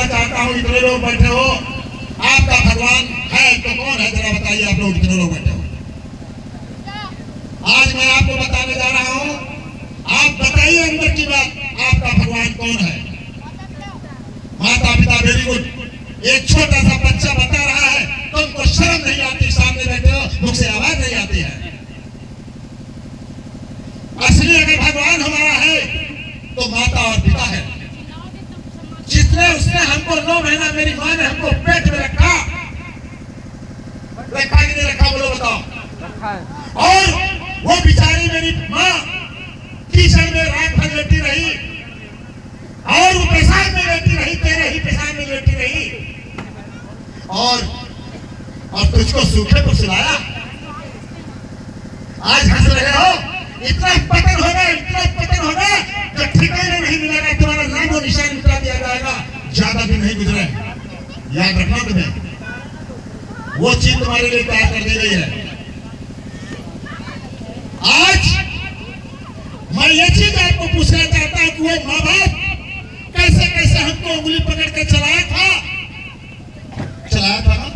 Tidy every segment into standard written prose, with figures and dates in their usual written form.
पूछना चाहता हूँ, इतने लोग बैठे हो, आपका भगवान है तो कौन है, जरा बताइए। आप लोग इतने लोग बैठे हो, आज मैं आपको बताने जा रहा हूँ। आप बताइए अंदर की बात, आपका भगवान कौन है। माता पिता, वेरी गुड। एक छोटा सा बच्चा बता रहा है, तुमको शर्म नहीं आती, सामने बैठे हो, मुख से आवाज नहीं आती है। असली अगर भगवान हमारा है तो माता और पिता है। जितने उसने हमको 9 महीना मेरी माँ ने हमको पेट में रखा कि नहीं रखा, बोलो बताओ। और वो बेचारी मेरी माँ किचन में रात भर लेटी रही, और वो पेशाब में लेटी रही, तेरे ही पेशाब में लेटी रही, और तुझको सूखे को सुलाया। आज हंस रहे हो, इतना पतन होगा, इतना पतन होगा जो ठिकाना नहीं मिलेगा, तुम्हारा नाम और निशान मिटा दिया जाएगा। ज्यादा दिन नहीं गुजरे, याद रखना तुम्हें, वो चीज तुम्हारे लिए तैयार कर दी गई है। आज मैं ये चीज आपको पूछना चाहता हूं कि वो माँ बाप कैसे कैसे हमको उंगली पकड़ के चलाया था ना,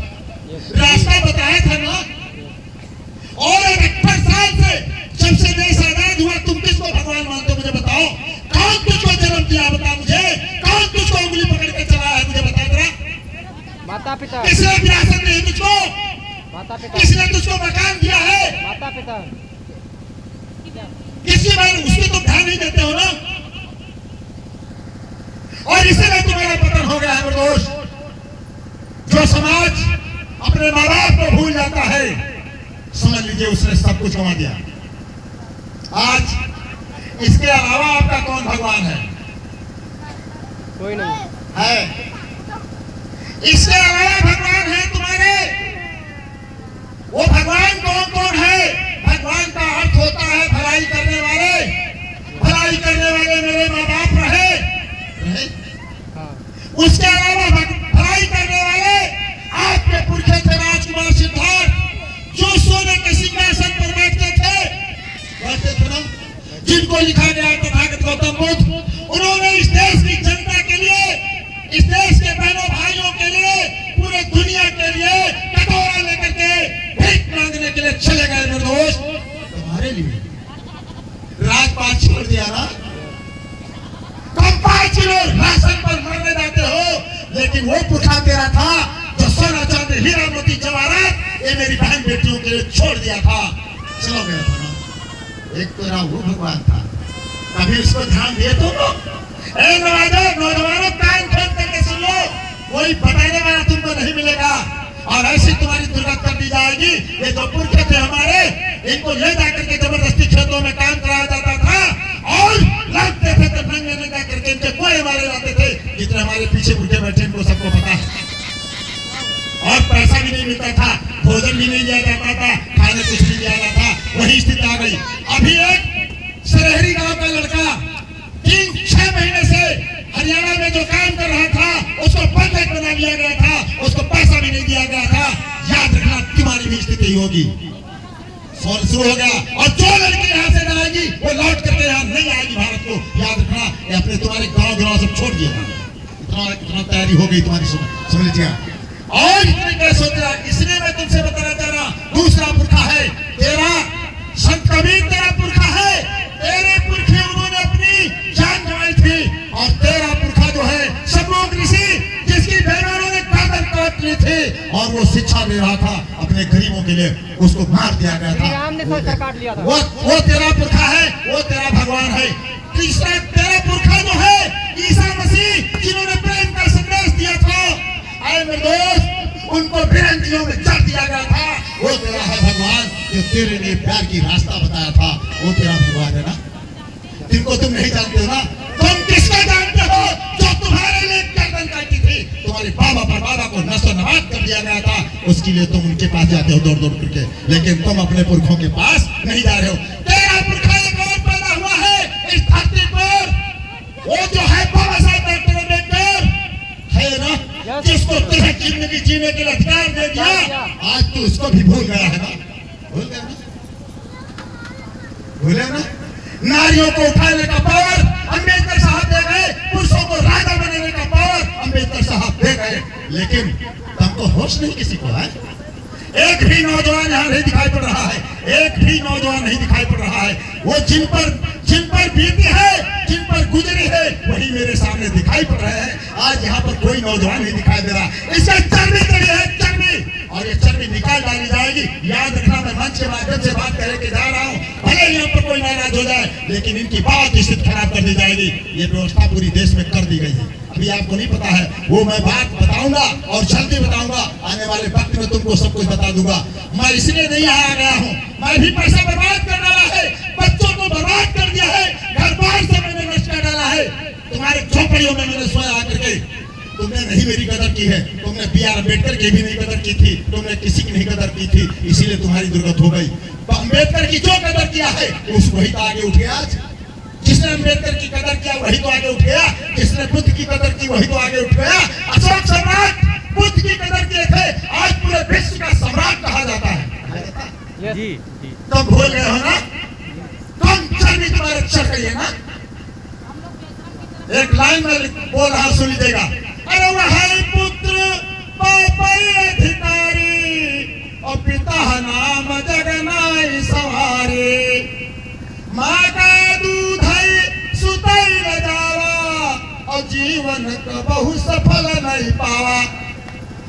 रास्ता बताया था ना। और 18 साल से जब से देश आजाद हुआ, तुम किसको भगवान मानते हो, मुझे बताओ। कौन तुझको जन्म दिया, बता मुझे। कौन तुझको उंगली पकड़ के चलाया है, मुझे बता जरा। माता पिता। किसने विरासत दी तुझको? माता पिता। किसने तुझको मकान दिया है? माता पिता। किसी बार उसको तुम ध्यान नहीं देते हो ना, और इसीलिए तुम्हारा पतन हो गया है दोस्त। जो समाज अपने माँ बाप को भूल जाता है, समझ लीजिए उसने सब कुछ गंवा दिया। आज इसके अलावा आपका कौन भगवान है? कोई नहीं है। इसके अलावा भगवान है तुम्हारे? वो भगवान कौन कौन है? भगवान का अर्थ होता है भलाई करने वाले। भलाई करने वाले मेरे माँ बाप रहे। उसके अलावा भलाई करने वाले आपके पुरखे थे, राजकुमार सिद्धार्थ, जो सोने के सिंहासन पर बैठते थे ना, जिनको लिखा गया तथागत गौतम बुद्ध। उन्होंने इस देश की जनता के लिए, इस देश के बहनों भाइयों के लिए, पूरे दुनिया के लिए कटोरा लेकर के भीख मांगने के लिए चले गए मेरे दोस्त। तुम्हारे लिए राजपाट छोड़ दिया ना, तुम 5 किलो राशन पर मरने जाते हो, लेकिन वो पुरखा तेरा था जो सोना चांदी हीरा मोती जवाहरात ये मेरी बहन बेटियों के लिए छोड़ दिया था, चलो गया था ना। एक तेरा वो भगवान था, कभी उसको ध्यान दिए तुम लोग? नौजवानों कान खोल करके सुन लो, कोई बताने वाला तुमको नहीं मिलेगा, और ऐसी तुम्हारी दुर्गत कर दी जाएगी। ये जो पुरखे थे हमारे, इनको ले जाकर के जबरदस्ती खेतों में काम कराया जाता था, और लगते थे तो नंगे नंगा करके इनके कोड़े मारे जाते थे। जितने हमारे पीछे उठे बैठे इनको सबको पता है। और पैसा भी नहीं मिलता था, भोजन भी नहीं दिया जाता था, खाने कुछ नहीं दिया जाता था। वही स्थिति आ गई। अभी एक सरहरी गांव का लड़का 3-6 महीने से हरियाणा में जो काम कर रहा था, उसको परमिट बना दिया गया था, उसको पैसा भी नहीं दिया गया था। याद रखना तुम्हारी भी स्थिति होगी। शुरू हो गया, और जो लड़की यहाँ से जाएगी वो लौट करके यहाँ नहीं आएगी भारत को। याद रखना, ये अपने तुम्हारे गाँव सब छोड़ दिया। इतना तैयारी हो गई तुम्हारी, समझ लीजिए। और इतने क्या सोच रहा, इसलिए मैं तुमसे बताना चाह रहा। दूसरा पुरखा है तेरा, संत कबीर तेरा पुरखा है। तेरे पुरखे उन्होंने अपनी जान गंवाई थी, और तेरा पुरखा जो है शतरूप ऋषि, जिसकी बहनों ने गर्दन काट ली थी, और वो शिक्षा दे रहा था अपने गरीबों के लिए, उसको मार दिया गया था। वो तेरा पुरखा है, वो तेरा भगवान है। तीसरा तेरा पुरखा जो है ईसा मसीह, जिन्होंने प्रेम का संदेश दिया था, मेरे दोस्त, उनको फिरंगियों में चढ़ दिया गया था। वो तेरा है भगवान, जो तेरे लिए प्यार की रास्ता बताया था, वो तेरा भगवान है ना। जिनको तुम नहीं जानते हो ना, तुम किसको जानते हो जो तुम्हारे लिए गर्दन काटी थी, तुम्हारे बाबा को नस्ल नवाज कर दिया गया था, उसके लिए तुम उनके पास जाते हो दौड़ दौड़ करके, लेकिन तुम अपने पुरखों के पास नहीं जा रहे हो। तेरा पुरखा एक और पैदा हुआ है इस धरती पर, वो जो है बाबा साहब डॉक्टर अम्बेडकर है ना, जिसको तुझे जिंदगी जीने के लिए अधिकार दे दिया। आज तू उसको भी भूल गया है ना, भूल गया ना, भूले ना। नारियों को उठाने का पावर अम्बेडकर साहब दे गए, पुरुषों को राजा बनाने का पावर अम्बेडकर साहब लेकिन तुमको होश नहीं किसी को है। एक भी नौजवान यहाँ नहीं दिखाई पड़ रहा है, एक भी नौजवान नहीं दिखाई पड़ रहा है। वो जिन पर बीती है, जिन पर गुजरी है, वही मेरे सामने दिखाई पड़ रहे हैं। आज यहाँ पर कोई नौजवान नहीं दिखाई दे रहा। इसका चर्बी चढ़ी है, चर्बी, और ये चर्बी निकाल डाली जाएगी। याद रखना, मैं मंच के माध्यम से बात करके जा रहा हूँ। भले यहाँ पर कोई नाराज हो जाए, लेकिन इनकी बात स्थिति खराब कर दी जाएगी। ये व्यवस्था पूरी देश में कर दी गई है। अभी आपको नहीं पता है, वो मैं बात बताऊंगा और जल्दी बताऊंगा। आने वाले वक्त में तुमको सब कुछ बता दूंगा। मैं इसलिए नहीं आ गया हूँ, मैं भी पैसा बर्बाद कर डाला है, बच्चों को बर्बाद कर दिया है, घर बार से मैंने नष्ट कर डाला है। तुम्हारे झोपड़ियों में मैंने सोया आकर के। तुमने नहीं मेरी कदर की है, तुमने B.R. अम्बेडकर की भी नहीं कदर की थी, तुमने किसी की नहीं कदर की थी, इसीलिए तुम्हारी दुर्गत हो गई। तो अम्बेडकर की जो कदर किया है, उसको ही तो आगे उठ गया। आज जिसने अम्बेडकर की कदर किया वही तो आगे उठ गया, जिसने बुद्ध की कदर की वही तो आगे उठ गया। अशोक सम्राट बुद्ध की कदर किए थे, आज पूरे विश्व का सम्राट कहा जाता है। जी तुम भूल गए हो ना? तुम चर्बी तुम्हारे चढ़ गई है ना? एक लाइन में बोल रहा, सुन लीजिएगा। अरे वह पुत्र पापई अधिकारी और पिता नाम जगनाई सवारी, माँ का दूध सुतई न जावा और जीवन का बहु सफल नहीं पावा।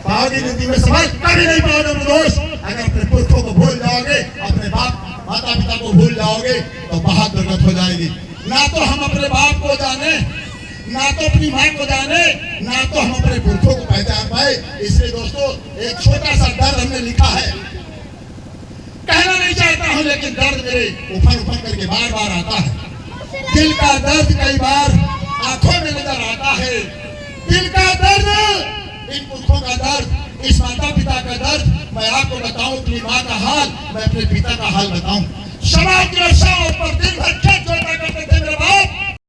पाओगी नदी में सफल कभी नहीं पाओगे दोस्त। अगर अपने पुरखों को भूल जाओगे, अपने बाप माता पिता को भूल जाओगे, तो बहुत दुर्गत हो जाएगी। ना तो हम अपने बाप को जाने, ना तो अपनी माँ को जाने, ना तो हम अपने पुरखों को पहचान पाए। इसलिए दोस्तों, एक छोटा सा दर्द हमने लिखा है, कहना नहीं चाहता हूं, लेकिन दर्द मेरे उफर उफर करके बार बार आता है। दिल का दर्द कई बार आंखों में नजर आता है। दिल का दर्द, इन पुरखों का दर्द, इस माता पिता का दर्द। मैं आपको बताऊं अपनी माँ का हाल, मैं अपने पिता का हाल बताऊं। शराब की नशा और पर दिन